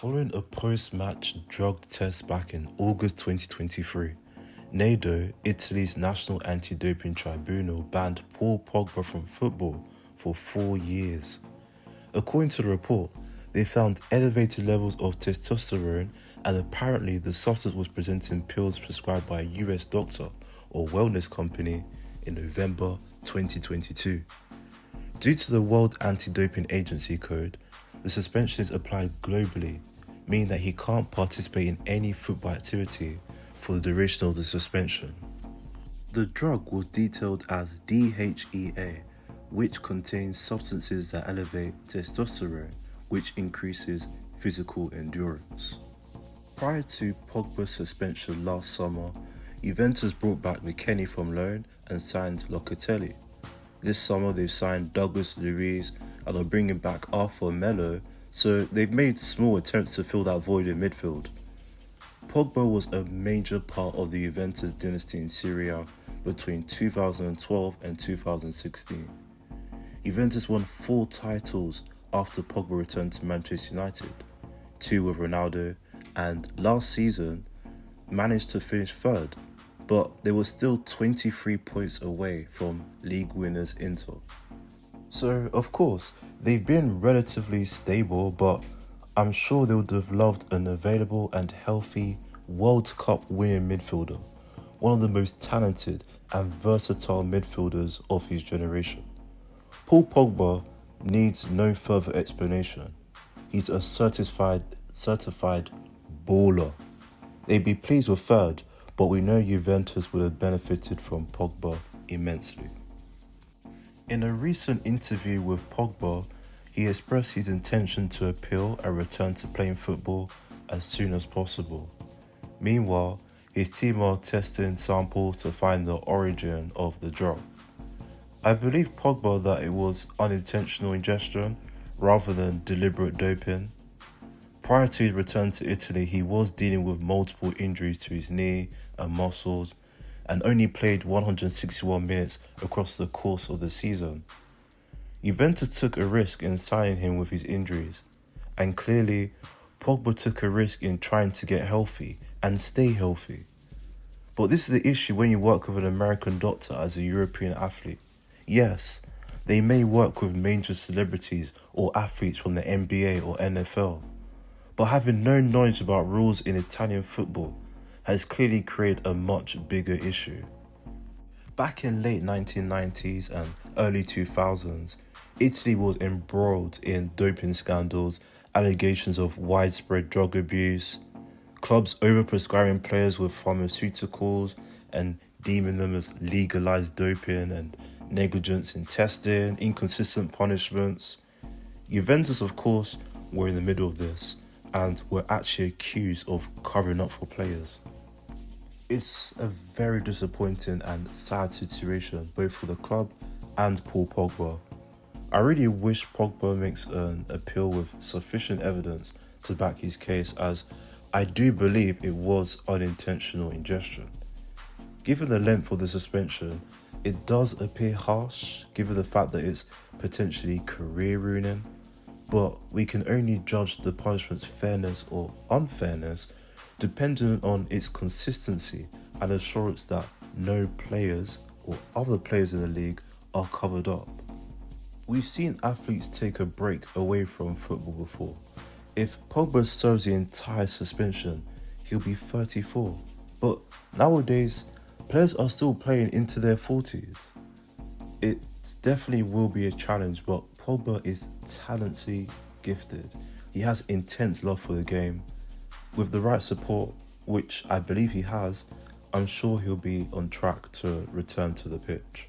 Following a post-match drug test back in August 2023, NADO, Italy's National Anti-Doping Tribunal, banned Paul Pogba from football for 4 years. According to the report, they found elevated levels of testosterone, and apparently the substance was presented in pills prescribed by a US doctor or wellness company in November 2022. Due to the World Anti-Doping Agency code, the suspension is applied globally, meaning that he can't participate in any football activity for the duration of the suspension. The drug was detailed as DHEA, which contains substances that elevate testosterone, which increases physical endurance. Prior to Pogba's suspension last summer, Juventus brought back McKennie from loan and signed Locatelli. This summer they've signed Douglas Luiz and are bringing back Arthur Melo, so they've made small attempts to fill that void in midfield. Pogba was a major part of the Juventus dynasty in Serie between 2012 and 2016. Juventus won 4 titles after Pogba returned to Manchester United, 2 with Ronaldo, and last season managed to finish 3rd, but they were still 23 points away from league winners Inter. So, of course, they've been relatively stable, but I'm sure they would have loved an available and healthy World Cup winning midfielder, one of the most talented and versatile midfielders of his generation. Paul Pogba needs no further explanation. He's a certified baller. They'd be pleased with 3rd, but we know Juventus would have benefited from Pogba immensely. In a recent interview with Pogba, he expressed his intention to appeal and return to playing football as soon as possible. Meanwhile, his team are testing samples to find the origin of the drug. I believe Pogba that it was unintentional ingestion rather than deliberate doping. Prior to his return to Italy, he was dealing with multiple injuries to his knee and muscles, and only played 161 minutes across the course of the season. Juventus took a risk in signing him with his injuries, and clearly Pogba took a risk in trying to get healthy and stay healthy. But this is the issue when you work with an American doctor as a European athlete. Yes, they may work with major celebrities or athletes from the NBA or NFL, but having no knowledge about rules in Italian football has clearly created a much bigger issue. Back in late 1990s and early 2000s, Italy was embroiled in doping scandals, allegations of widespread drug abuse, clubs overprescribing players with pharmaceuticals and deeming them as legalized doping, and negligence in testing, inconsistent punishments. Juventus, of course, were in the middle of this and were actually accused of covering up for players. It's a very disappointing and sad situation, both for the club and Paul Pogba. I really wish Pogba makes an appeal with sufficient evidence to back his case, as I do believe it was unintentional ingestion. Given the length of the suspension, it does appear harsh, given the fact that it's potentially career-ruining, but we can only judge the punishment's fairness or unfairness dependent on its consistency and assurance that no players or other players in the league are covered up. We've seen athletes take a break away from football before. If Pogba serves the entire suspension, he'll be 34. But nowadays, players are still playing into their 40s. It definitely will be a challenge, but Pogba is talented, gifted. He has intense love for the game. With the right support, which I believe he has, I'm sure he'll be on track to return to the pitch.